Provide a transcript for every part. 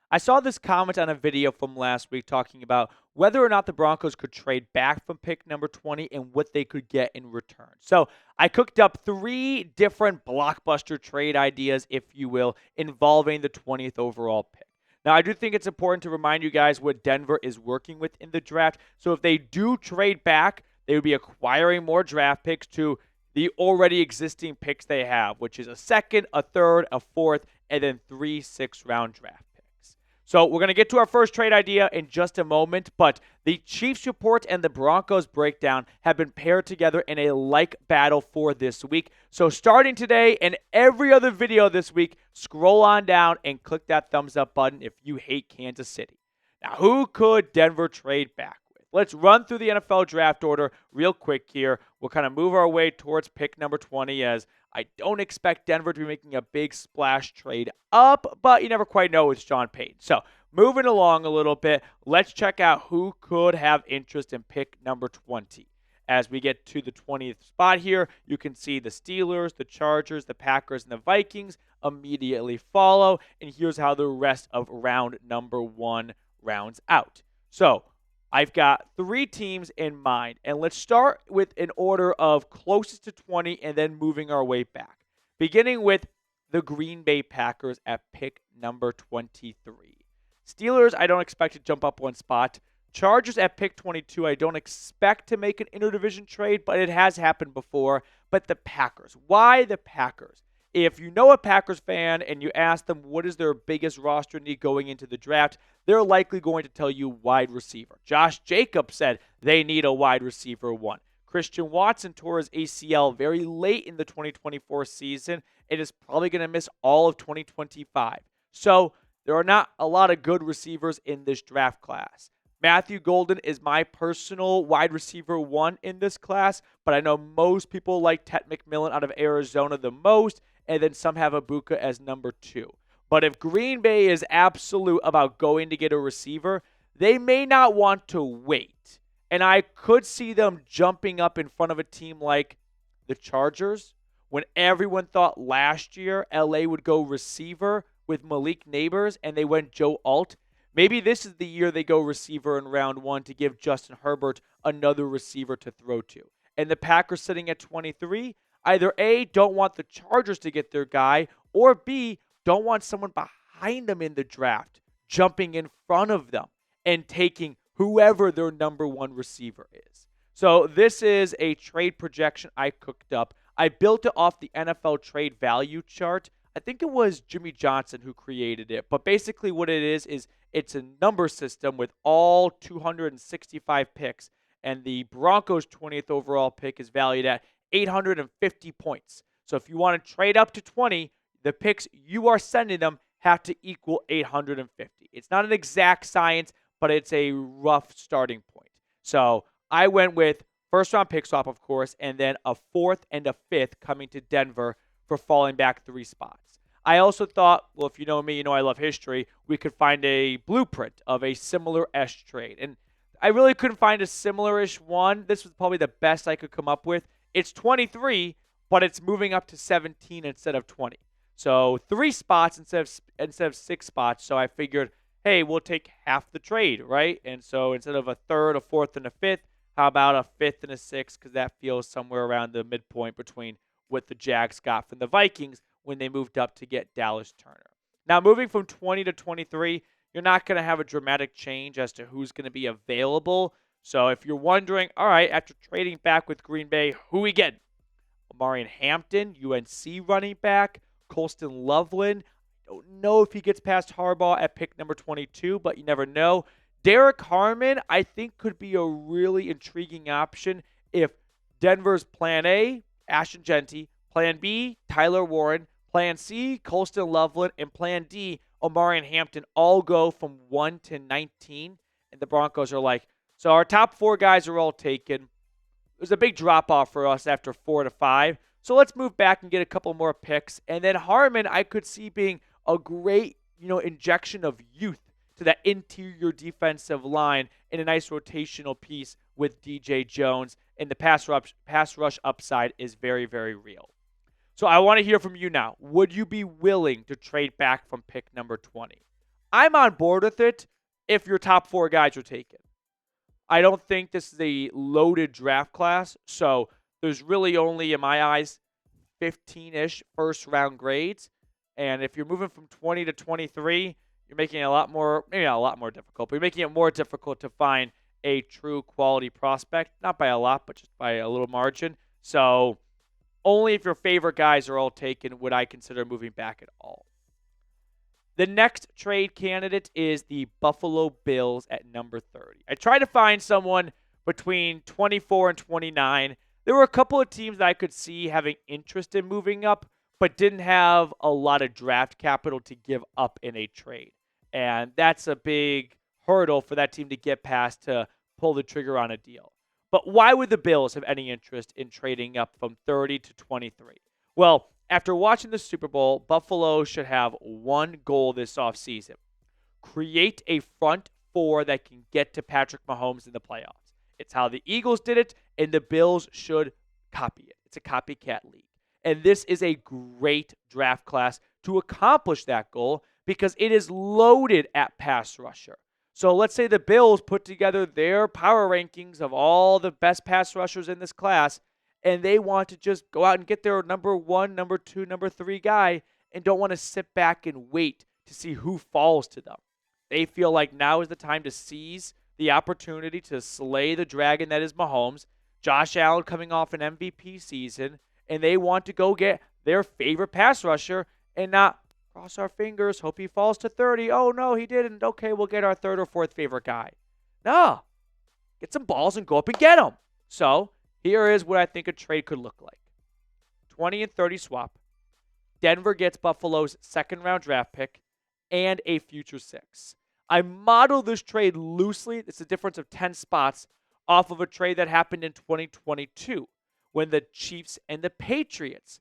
I saw this comment on a video from last week talking about whether or not the Broncos could trade back from pick number 20 and what they could get in return. So I cooked up 3 different blockbuster trade ideas, if you will, involving the 20th overall pick. Now, I do think it's important to remind you guys what Denver is working with in the draft. So if they do trade back, they would be acquiring more draft picks to the already existing picks they have, which is a second, a third, a fourth, and then 3 6th-round draft picks. So we're going to get to our first trade idea in just a moment, but the Chiefs report and the Broncos breakdown have been paired together in a like battle for this week. So starting today and every other video this week, scroll on down and click that thumbs up button if you hate Kansas City. Now, who could Denver trade back with? Let's run through the NFL draft order real quick here. We'll kind of move our way towards pick number 20 as I don't expect Denver to be making a big splash trade up, but you never quite know with Sean Payton. So moving along a little bit, let's check out who could have interest in pick number 20. As we get to the 20th spot here, you can see the Steelers, the Chargers, the Packers, and the Vikings immediately follow. And here's how the rest of round number 1 rounds out. So I've got 3 teams in mind, and let's start with an order of closest to 20 and then moving our way back. Beginning with the Green Bay Packers at pick number 23. Steelers, I don't expect to jump up 1 spot. Chargers at pick 22, I don't expect to make an interdivision trade, but it has happened before. But the Packers, why the Packers? If you know a Packers fan and you ask them what is their biggest roster need going into the draft, they're likely going to tell you wide receiver. Josh Jacobs said they need a wide receiver 1. Christian Watson tore his ACL very late in the 2024 season and is probably going to miss all of 2025. So there are not a lot of good receivers in this draft class. Matthew Golden is my personal wide receiver 1 in this class, but I know most people like Ted McMillan out of Arizona the most, and then some have Ibuka as number 2. But if Green Bay is absolute about going to get a receiver, they may not want to wait. And I could see them jumping up in front of a team like the Chargers, when everyone thought last year LA would go receiver with Malik Nabers and they went Joe Alt. Maybe this is the year they go receiver in round 1 to give Justin Herbert another receiver to throw to. And the Packers sitting at 23, either A, don't want the Chargers to get their guy, or B, don't want someone behind them in the draft jumping in front of them and taking whoever their number 1 receiver is. So this is a trade projection I cooked up. I built it off the NFL trade value chart. I think it was Jimmy Johnson who created it. But basically what it is it's a number system with all 265 picks. And the Broncos' 20th overall pick is valued at 850 points. So if you want to trade up to 20, the picks you are sending them have to equal 850. It's not an exact science, but it's a rough starting point. So I went with first-round pick swap, of course, and then a 4th and a 5th coming to Denver for falling back 3 spots. I also thought, well, if you know me, you know I love history, we could find a blueprint of a similar-ish trade. And I really couldn't find a similar-ish one. This was probably the best I could come up with. It's 23, but it's moving up to 17 instead of 20. So 3 spots instead of 6 spots. So I figured, hey, we'll take half the trade, right? And so instead of a 3rd, a 4th, and a 5th, how about a 5th and a 6th? Because that feels somewhere around the midpoint between what the Jags got from the Vikings when they moved up to get Dallas Turner. Now, moving from 20 to 23, you're not going to have a dramatic change as to who's going to be available. So if you're wondering, all right, after trading back with Green Bay, who we get? Omarion Hampton, UNC running back, Colston Loveland. I don't know if he gets past Harbaugh at pick number 22, but you never know. Derek Harmon, I think, could be a really intriguing option if Denver's plan A, Ashton Genty, plan B, Tyler Warren, plan C, Colston Loveland, and plan D, Omarion Hampton all go from 1 to 19. And the Broncos are like, so our top 4 guys are all taken. There's a big drop-off for us after 4 to 5. So let's move back and get a couple more picks. And then Harmon, I could see being a great, injection of youth to that interior defensive line in a nice rotational piece with DJ Jones. And the pass rush upside is very, very real. So I want to hear from you now. Would you be willing to trade back from pick number 20? I'm on board with it if your top 4 guys are taken. I don't think this is a loaded draft class, so there's really only, in my eyes, 15-ish first-round grades. And if you're moving from 20 to 23, you're making it a lot more, maybe not a lot more difficult, but you're making it more difficult to find a true quality prospect. Not by a lot, but just by a little margin. So only if your favorite guys are all taken would I consider moving back at all. The next trade candidate is the Buffalo Bills at number 30. I tried to find someone between 24 and 29. There were a couple of teams that I could see having interest in moving up, but didn't have a lot of draft capital to give up in a trade. And that's a big hurdle for that team to get past to pull the trigger on a deal. But why would the Bills have any interest in trading up from 30 to 23? Well, after watching the Super Bowl, Buffalo should have one goal this offseason. Create a front 4 that can get to Patrick Mahomes in the playoffs. It's how the Eagles did it, and the Bills should copy it. It's a copycat league. And this is a great draft class to accomplish that goal because it is loaded at pass rusher. So let's say the Bills put together their power rankings of all the best pass rushers in this class, and they want to just go out and get their number 1, number 2, number 3 guy and don't want to sit back and wait to see who falls to them. They feel like now is the time to seize the opportunity to slay the dragon that is Mahomes. Josh Allen coming off an MVP season, and they want to go get their favorite pass rusher and not cross our fingers, hope he falls to 30. Oh, no, he didn't. Okay, we'll get our 3rd or 4th favorite guy. No. Get some balls and go up and get him. So here is what I think a trade could look like. 20 and 30 swap. Denver gets Buffalo's 2nd-round draft pick and a future 6. I modeled this trade loosely. It's a difference of 10 spots off of a trade that happened in 2022 when the Chiefs and the Patriots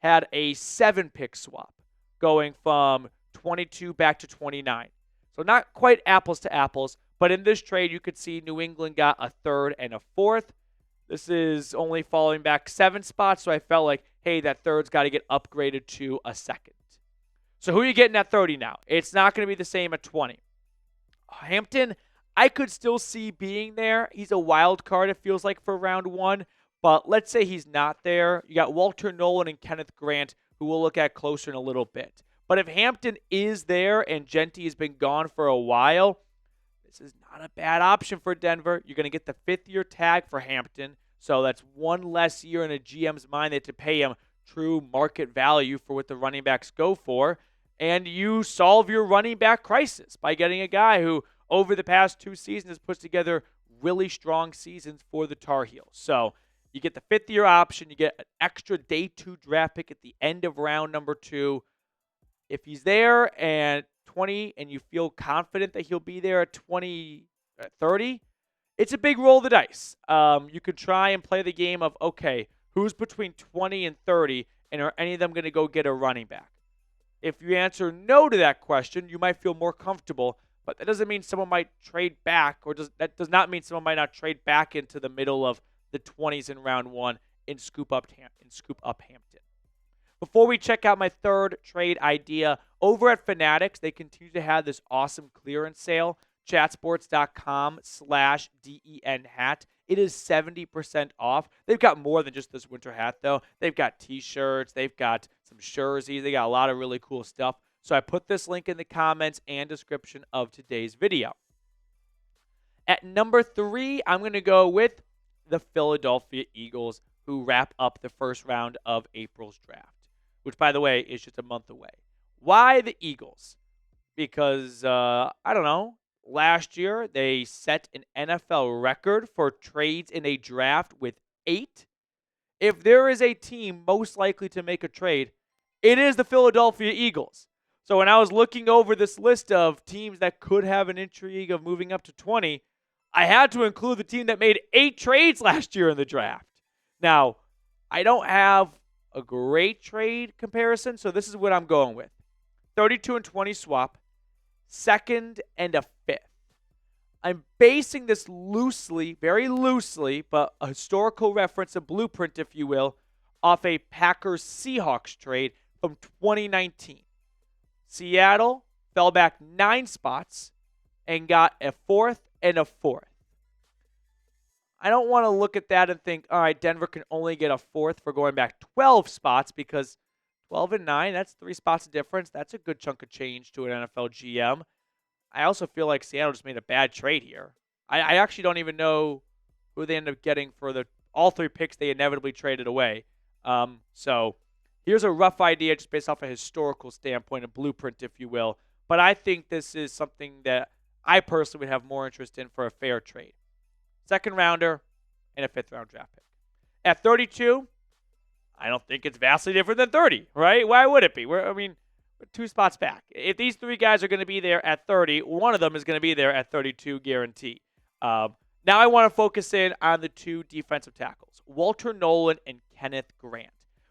had a 7-pick swap going from 22 back to 29. So not quite apples to apples, but in this trade you could see New England got a 3rd and a 4th. This is only falling back 7 spots, so I felt like, hey, that 3rd's got to get upgraded to a 2nd. So who are you getting at 30 now? It's not going to be the same at 20. Hampton, I could still see being there. He's a wild card, it feels like, for round 1. But let's say he's not there. You got Walter Nolan and Kenneth Grant, who we'll look at closer in a little bit. But if Hampton is there and Genty has been gone for a while, this is not a bad option for Denver. You're going to get the 5th-year tag for Hampton. So that's one less year in a GM's mind. They have to pay him true market value for what the running backs go for. And you solve your running back crisis by getting a guy who, over the past 2 seasons, has put together really strong seasons for the Tar Heels. So you get the 5th-year option. You get an extra day 2 draft pick at the end of round number 2. If he's there and 20 and you feel confident that he'll be there at 30, it's a big roll of the dice. You could try and play the game of, okay, who's between 20 and 30, and are any of them going to go get a running back? If you answer no to that question, you might feel more comfortable, but that doesn't mean someone might trade back, that does not mean someone might not trade back into the middle of the 20s in round 1 and scoop up Hampton. Before we check out my 3rd trade idea, over at Fanatics, they continue to have this awesome clearance sale, chatsports.com/DEN hat. It is 70% off. They've got more than just this winter hat, though. They've got T-shirts. They've got some jerseys. They got a lot of really cool stuff. So I put this link in the comments and description of today's video. At number 3, I'm going to go with the Philadelphia Eagles, who wrap up the first round of April's draft, which, by the way, is just a month away. Why the Eagles? Because, I don't know, last year they set an NFL record for trades in a draft with 8. If there is a team most likely to make a trade, it is the Philadelphia Eagles. So when I was looking over this list of teams that could have an intrigue of moving up to 20, I had to include the team that made 8 trades last year in the draft. Now, I don't have a great trade comparison, so this is what I'm going with. 32 and 20 swap, 2nd and a 5th. I'm basing this loosely, very loosely, but a historical reference, a blueprint, if you will, off a Packers-Seahawks trade from 2019. Seattle fell back 9 spots and got a 4th and a 4th. I don't want to look at that and think, all right, Denver can only get a 4th for going back 12 spots, because 12 and 9, that's 3 spots of difference. That's a good chunk of change to an NFL GM. I also feel like Seattle just made a bad trade here. I actually don't even know who they ended up getting for all 3 picks they inevitably traded away. So here's a rough idea just based off a historical standpoint, a blueprint, if you will. But I think this is something that I personally would have more interest in for a fair trade. 2nd rounder and a 5th round draft pick. At 32, I don't think it's vastly different than 30, right? Why would it be? We're 2 spots back. If these 3 guys are going to be there at 30, one of them is going to be there at 32, guarantee. Now I want to focus in on the 2 defensive tackles, Walter Nolan and Kenneth Grant.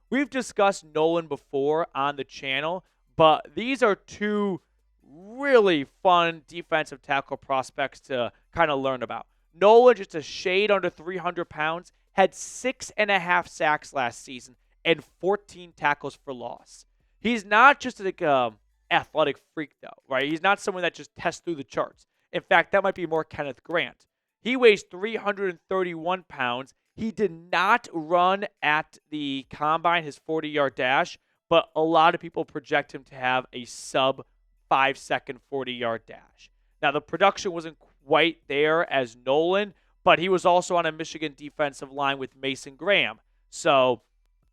We've discussed Nolan before on the channel, but these are 2 really fun defensive tackle prospects to kind of learn about. Nolan, just a shade under 300 pounds, had 6.5 sacks last season and 14 tackles for loss. He's not just like an athletic freak, though, right? He's not someone that just tests through the charts. In fact, that might be more Kenneth Grant. He weighs 331 pounds. He did not run at the combine, his 40-yard dash, but a lot of people project him to have a sub 5-second 40-yard dash. Now, the production wasn't quite there as Nolan, but he was also on a Michigan defensive line with Mason Graham. So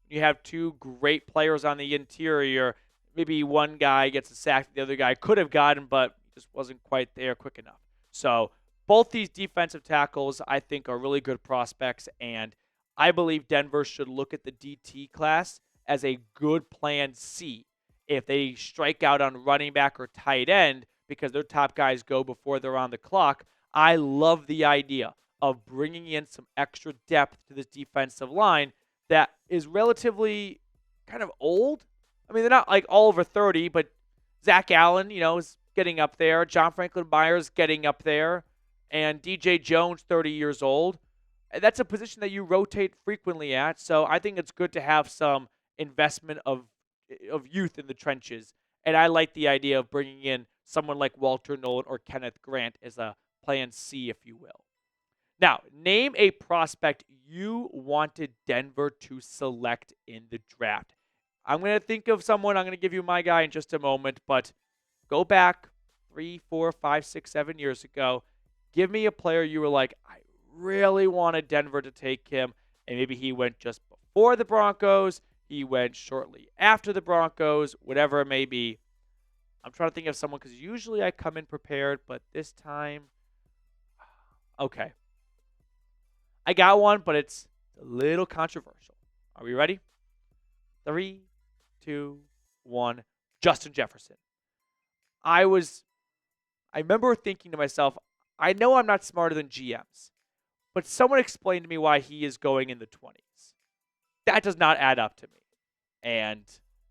you have 2 great players on the interior. Maybe one guy gets a sack that the other guy could have gotten, but just wasn't quite there quick enough. So both these defensive tackles, I think, are really good prospects, and I believe Denver should look at the DT class as a good plan C if they strike out on running back or tight end because their top guys go before they're on the clock. I love the idea of bringing in some extra depth to this defensive line that is relatively kind of old. I mean, they're not like all over 30, but Zach Allen, is getting up there. John Franklin Myers getting up there. And DJ Jones, 30 years old. That's a position that you rotate frequently at. So I think it's good to have some investment of youth in the trenches. And I like the idea of bringing in someone like Walter Nolan or Kenneth Grant as a plan C, if you will. Now, name a prospect you wanted Denver to select in the draft. I'm going to think of someone. I'm going to give you my guy in just a moment, but go back 3, 4, 5, 6, 7 years ago. Give me a player you were like, I really wanted Denver to take him, and maybe he went just before the Broncos, he went shortly after the Broncos, whatever it may be. I'm trying to think of someone because usually I come in prepared, but this time, okay. I got one, but it's a little controversial. Are we ready? 3, 2, 1. Justin Jefferson. I remember thinking to myself, I know I'm not smarter than GMs, but someone explained to me why he is going in the 20s. That does not add up to me. And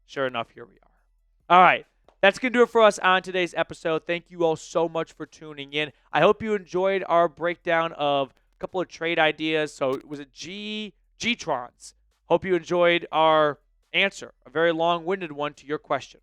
sure enough, here we are. All right. That's going to do it for us on today's episode. Thank you all so much for tuning in. I hope you enjoyed our breakdown of a couple of trade ideas. So was it G-Trons? Hope you enjoyed our answer, a very long-winded one to your question.